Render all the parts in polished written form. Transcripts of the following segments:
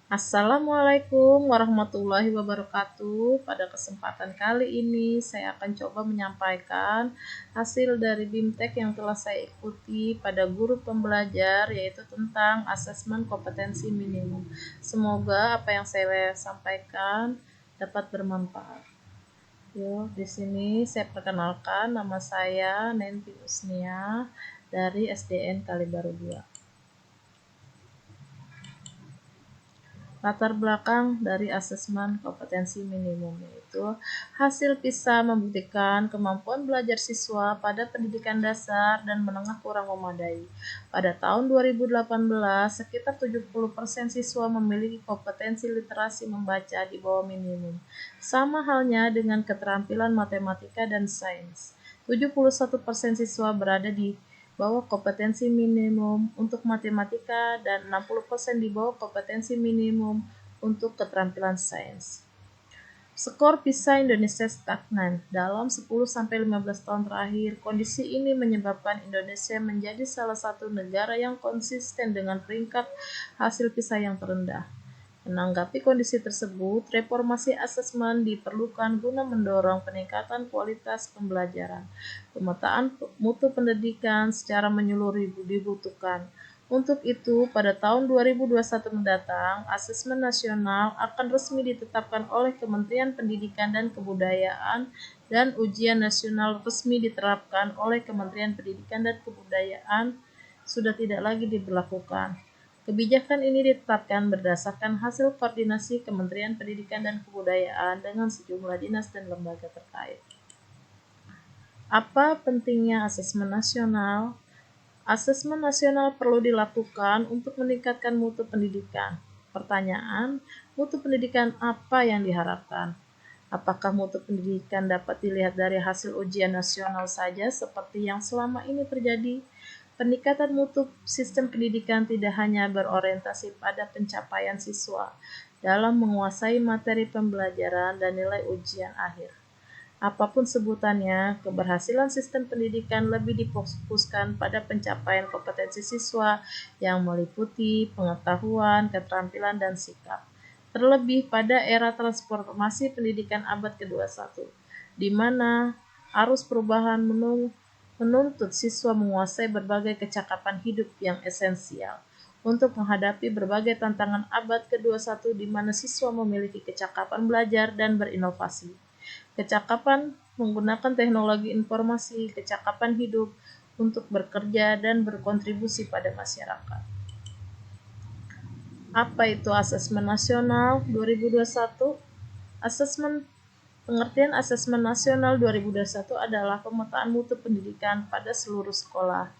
Assalamualaikum warahmatullahi wabarakatuh. Pada kesempatan kali ini saya akan coba menyampaikan hasil dari BIMTEK yang telah saya ikuti pada guru pembelajar, yaitu tentang asesmen kompetensi minimum. Semoga apa yang saya sampaikan dapat bermanfaat. Yuk, di sini saya perkenalkan, nama saya Nenti Usnia dari SDN Kalibaru 2. Latar belakang dari asesmen kompetensi minimum, yaitu hasil PISA membuktikan kemampuan belajar siswa pada pendidikan dasar dan menengah kurang memadai. Pada tahun 2018, sekitar 70% siswa memiliki kompetensi literasi membaca di bawah minimum. Sama halnya dengan keterampilan matematika dan sains. 71% siswa berada di bawah kompetensi minimum untuk matematika dan 60% di bawah kompetensi minimum untuk keterampilan sains. Skor PISA Indonesia stagnan. Dalam 10-15 tahun terakhir, kondisi ini menyebabkan Indonesia menjadi salah satu negara yang konsisten dengan peringkat hasil PISA yang terendah. Menanggapi kondisi tersebut, reformasi asesmen diperlukan guna mendorong peningkatan kualitas pembelajaran. Pemetaan mutu pendidikan secara menyeluruh dibutuhkan. Untuk itu, pada tahun 2021 mendatang, asesmen nasional akan resmi ditetapkan oleh Kementerian Pendidikan dan Kebudayaan dan ujian nasional resmi diterapkan oleh Kementerian Pendidikan dan Kebudayaan sudah tidak lagi diberlakukan. Kebijakan ini ditetapkan berdasarkan hasil koordinasi Kementerian Pendidikan dan Kebudayaan dengan sejumlah dinas dan lembaga terkait. Apa pentingnya asesmen nasional? Asesmen nasional perlu dilakukan untuk meningkatkan mutu pendidikan. Pertanyaan, mutu pendidikan apa yang diharapkan? Apakah mutu pendidikan dapat dilihat dari hasil ujian nasional saja seperti yang selama ini terjadi? Peningkatan mutu sistem pendidikan tidak hanya berorientasi pada pencapaian siswa dalam menguasai materi pembelajaran dan nilai ujian akhir. Apapun sebutannya, keberhasilan sistem pendidikan lebih difokuskan pada pencapaian kompetensi siswa yang meliputi pengetahuan, keterampilan, dan sikap. Terlebih pada era transformasi pendidikan abad ke-21, di mana arus perubahan menuntut siswa menguasai berbagai kecakapan hidup yang esensial untuk menghadapi berbagai tantangan abad ke-21 di mana siswa memiliki kecakapan belajar dan berinovasi, kecakapan menggunakan teknologi informasi, kecakapan hidup untuk bekerja dan berkontribusi pada masyarakat. Apa itu asesmen nasional 2021? Pengertian asesmen nasional 2021 adalah pemetaan mutu pendidikan pada seluruh sekolah,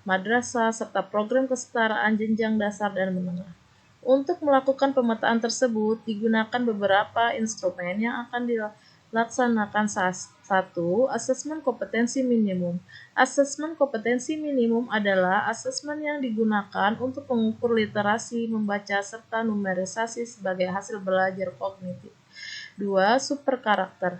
madrasah, serta program kesetaraan jenjang dasar dan menengah. Untuk melakukan pemetaan tersebut, digunakan beberapa instrumen yang akan dilaksanakan. 1. Asesmen kompetensi minimum. Asesmen kompetensi minimum adalah asesmen yang digunakan untuk mengukur literasi, membaca, serta numerisasi sebagai hasil belajar kognitif. 2. Super karakter.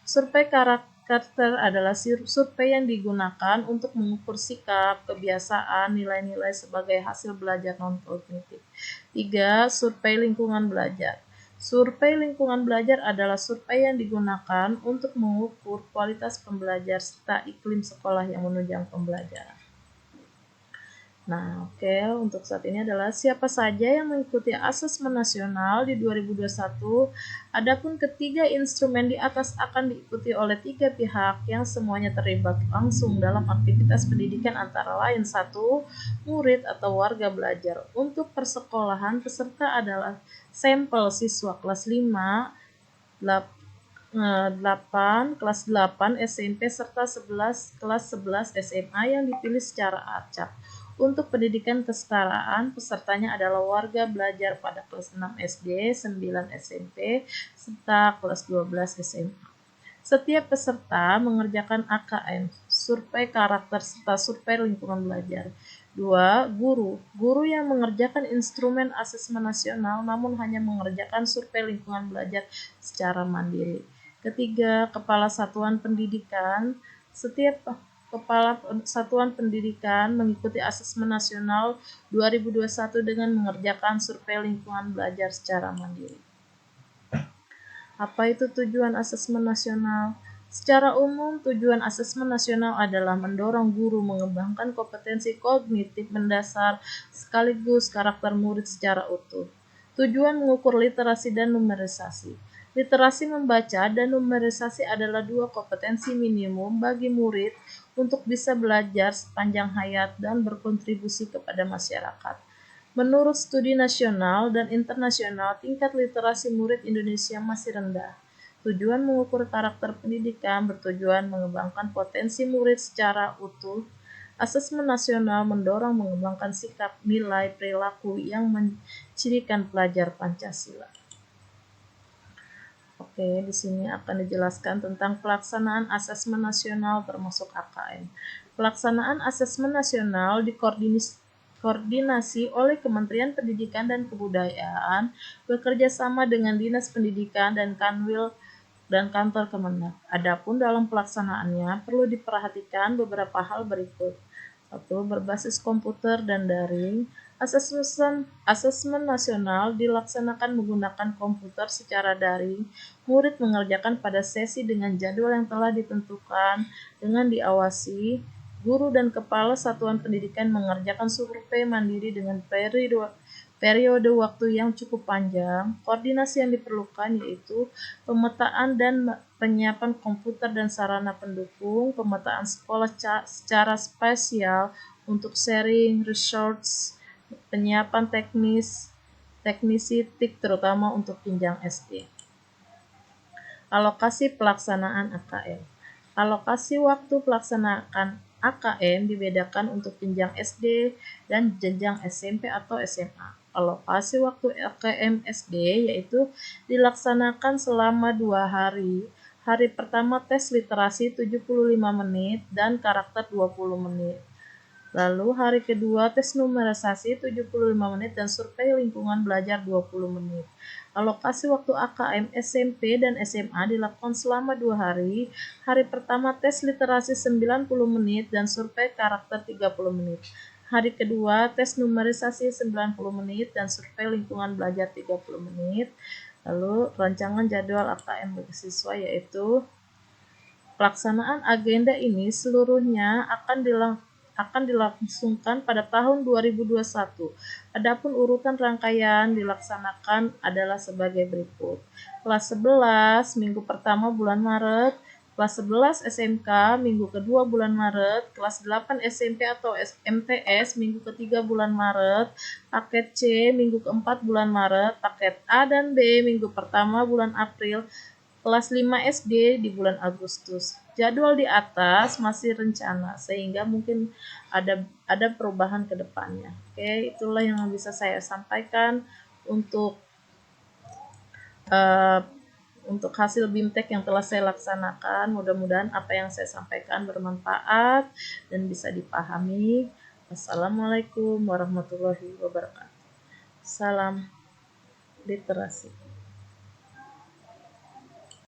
Survei karakter adalah survei yang digunakan untuk mengukur sikap, kebiasaan, nilai-nilai sebagai hasil belajar non-kognitif. 3. Survei lingkungan belajar. Survei lingkungan belajar adalah survei yang digunakan untuk mengukur kualitas pembelajar serta iklim sekolah yang menunjang pembelajaran. Nah, untuk saat ini adalah siapa saja yang mengikuti asesmen nasional di 2021. Adapun ketiga instrumen di atas akan diikuti oleh 3 pihak yang semuanya terlibat langsung dalam aktivitas pendidikan, antara lain 1. Murid atau warga belajar. Untuk persekolahan, peserta adalah sampel siswa kelas 5, 8, kelas 8 SMP serta 11 kelas 11 SMA yang dipilih secara acak. Untuk pendidikan kesetaraan, pesertanya adalah warga belajar pada kelas 6 SD, 9 SMP, serta kelas 12 SMA. Setiap peserta mengerjakan AKM, survei karakter, serta survei lingkungan belajar. 2. Guru yang mengerjakan instrumen asesmen nasional namun hanya mengerjakan survei lingkungan belajar secara mandiri. 3. Kepala Satuan Pendidikan. Setiap Kepala Satuan Pendidikan mengikuti Asesmen Nasional 2021 dengan mengerjakan survei lingkungan belajar secara mandiri. Apa itu tujuan asesmen nasional? Secara umum, tujuan asesmen nasional adalah mendorong guru mengembangkan kompetensi kognitif mendasar sekaligus karakter murid secara utuh. Tujuan mengukur literasi dan numerisasi. Literasi membaca dan numerisasi adalah dua kompetensi minimum bagi murid untuk bisa belajar sepanjang hayat dan berkontribusi kepada masyarakat. Menurut studi nasional dan internasional, tingkat literasi murid Indonesia masih rendah. Tujuan mengukur karakter pendidikan bertujuan mengembangkan potensi murid secara utuh. Asesmen nasional mendorong mengembangkan sikap, nilai, perilaku yang mencirikan pelajar Pancasila. Oke, di sini akan dijelaskan tentang pelaksanaan asesmen nasional termasuk AKN. Pelaksanaan asesmen nasional koordinasi oleh Kementerian Pendidikan dan Kebudayaan bekerja sama dengan Dinas Pendidikan dan Kanwil dan Kantor Kemenag. Adapun dalam pelaksanaannya perlu diperhatikan beberapa hal berikut. 1. Berbasis komputer dan daring. Asesmen nasional dilaksanakan menggunakan komputer secara daring. Murid mengerjakan pada sesi dengan jadwal yang telah ditentukan dengan diawasi. Guru dan kepala satuan pendidikan mengerjakan survei mandiri dengan periode waktu yang cukup panjang. Koordinasi yang diperlukan yaitu pemetaan dan penyiapan komputer dan sarana pendukung, pemetaan sekolah secara spesial untuk sharing resource, penyiapan teknisi TIK terutama untuk jenjang SD. Alokasi pelaksanaan AKN. Alokasi waktu pelaksanaan AKN dibedakan untuk jenjang SD dan jenjang SMP atau SMA. Alokasi waktu AKN SD yaitu dilaksanakan selama 2 hari. Hari pertama tes literasi 75 menit dan karakter 20 menit. Lalu hari kedua tes numerisasi 75 menit dan survei lingkungan belajar 20 menit. Alokasi waktu AKM SMP dan SMA dilakukan selama 2 hari. Hari pertama tes literasi 90 menit dan survei karakter 30 menit. Hari kedua tes numerisasi 90 menit dan survei lingkungan belajar 30 menit. Lalu rancangan jadwal AKM bagi siswa yaitu pelaksanaan agenda ini seluruhnya akan dilangsungkan pada tahun 2021. Adapun urutan rangkaian dilaksanakan adalah sebagai berikut. Kelas 11 minggu pertama bulan Maret, kelas 11 SMK minggu kedua bulan Maret, kelas 8 SMP atau MTS minggu ketiga bulan Maret, paket C minggu keempat bulan Maret, paket A dan B minggu pertama bulan April, kelas 5 SD di bulan Agustus. Jadwal di atas masih rencana sehingga mungkin ada perubahan ke depannya. Oke, itulah yang bisa saya sampaikan untuk hasil BIMTEK yang telah saya laksanakan. Mudah-mudahan apa yang saya sampaikan bermanfaat dan bisa dipahami. Wassalamualaikum warahmatullahi wabarakatuh. Salam literasi.